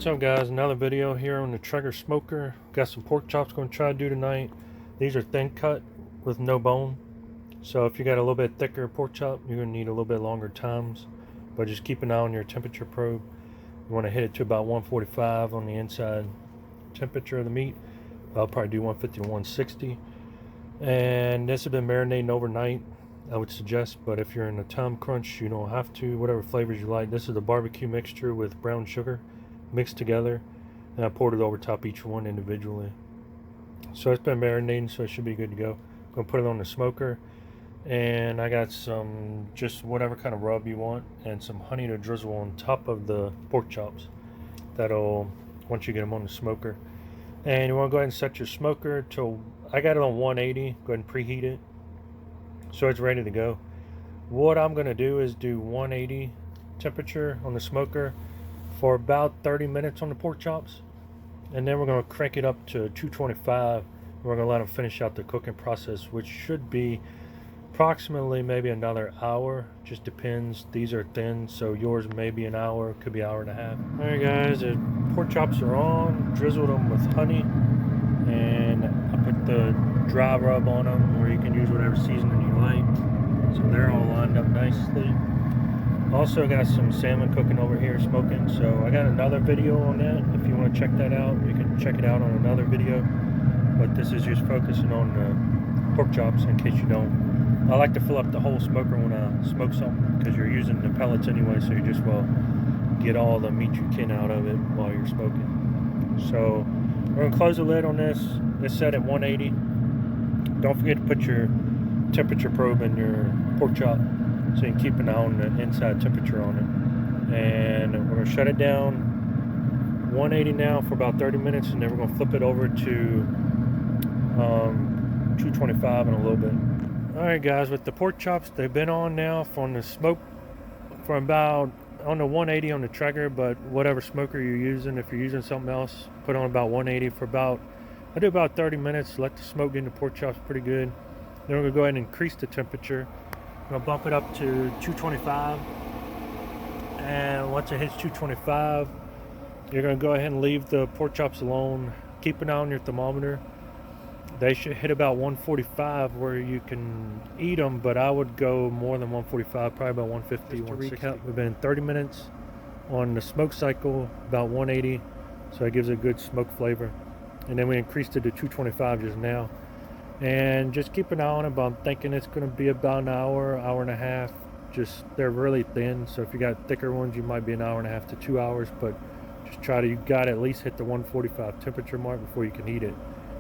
What's up guys, another video here on the Traeger smoker. Got some pork chops going to try to do tonight. These are thin cut with no bone, so if you got a little bit thicker pork chop you're going to need a little bit longer times, but just keep an eye on your temperature probe. You want to hit it to about 145 on the inside temperature of the meat. I'll probably do 150 to 160, and this has been marinating overnight, I would suggest, but if you're in a time crunch you don't have to. Whatever flavors you like. This is a barbecue mixture with brown sugar mixed together, and I poured it over top each one individually. So it's been marinating, so it should be good to go. I'm gonna put it on the smoker, and I got some just whatever kind of rub you want and some honey to drizzle on top of the pork chops. That'll, once you get them on the smoker. And you want to go ahead and set your smoker till, I got it on 180. Go ahead and preheat it so it's ready to go. What I'm going to do is do 180 temperature on the smoker for about 30 minutes on the pork chops, and then we're going to crank it up to 225. We're going to let them finish out the cooking process, which should be approximately maybe another hour. Just depends. These are thin, so yours may be an hour, could be an hour and a half. All right guys, the pork chops are on. Drizzled them with honey, and I put the dry rub on them, or you can use whatever seasoning you like. So they're all lined up nicely. Also got some salmon cooking over here, smoking. So I got another video on that. If you want to check that out, you can check it out on another video. But this is just focusing on the pork chops in case you don't. I like to fill up the whole smoker when I smoke something, because you're using the pellets anyway, so you just will get all the meat you can out of it while you're smoking. So we're going to close the lid on this. It's set at 180. Don't forget to put your temperature probe in your pork chop so you can keep an eye on the inside temperature on it. And we're going to shut it down 180 now for about 30 minutes, and then we're going to flip it over to 225 in a little bit. Alright guys, with the pork chops, they've been on now from the smoke for about on the 180 on the Traeger, but whatever smoker you're using, if you're using something else, put on about 180 for about, I do about 30 minutes, let the smoke get in the pork chops pretty good. Then we're going to go ahead and increase the temperature. I'm going to bump it up to 225, and once it hits 225, you're going to go ahead and leave the pork chops alone. Keep an eye on your thermometer. They should hit about 145 where you can eat them, but I would go more than 145, probably about 150, 160. Recap, we've been 30 minutes on the smoke cycle, about 180, so it gives a good smoke flavor. And then we increased it to 225 just now. And just keep an eye on it, but I'm thinking it's going to be about an hour, hour and a half. Just, they're really thin, so if you got thicker ones, you might be an hour and a half to 2 hours, but just try to, you got to at least hit the 145 temperature mark before you can eat it,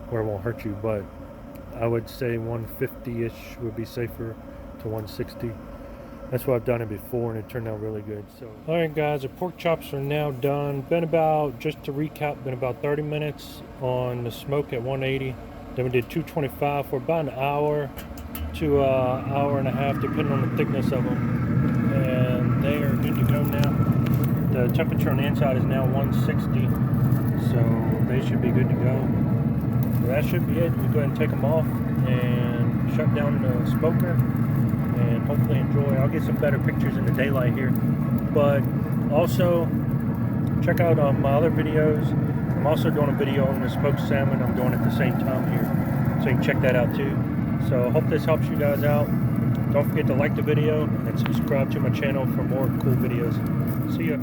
where it won't hurt you. But I would say 150-ish would be safer to 160. That's what I've done it before, and it turned out really good. So, all right guys, the pork chops are now done. Been about, just to recap, been about 30 minutes on the smoke at 180. Then we did 225 for about an hour to an hour and a half, depending on the thickness of them. And they are good to go now. The temperature on the inside is now 160, so they should be good to go. So that should be it. We go ahead and take them off and shut down the smoker, and hopefully enjoy. I'll get some better pictures in the daylight here. But also, check out my other videos. I'm also doing a video on the smoked salmon. I'm doing it at the same time here, so you can check that out too. So I hope this helps you guys out. Don't forget to like the video and subscribe to my channel for more cool videos. See ya.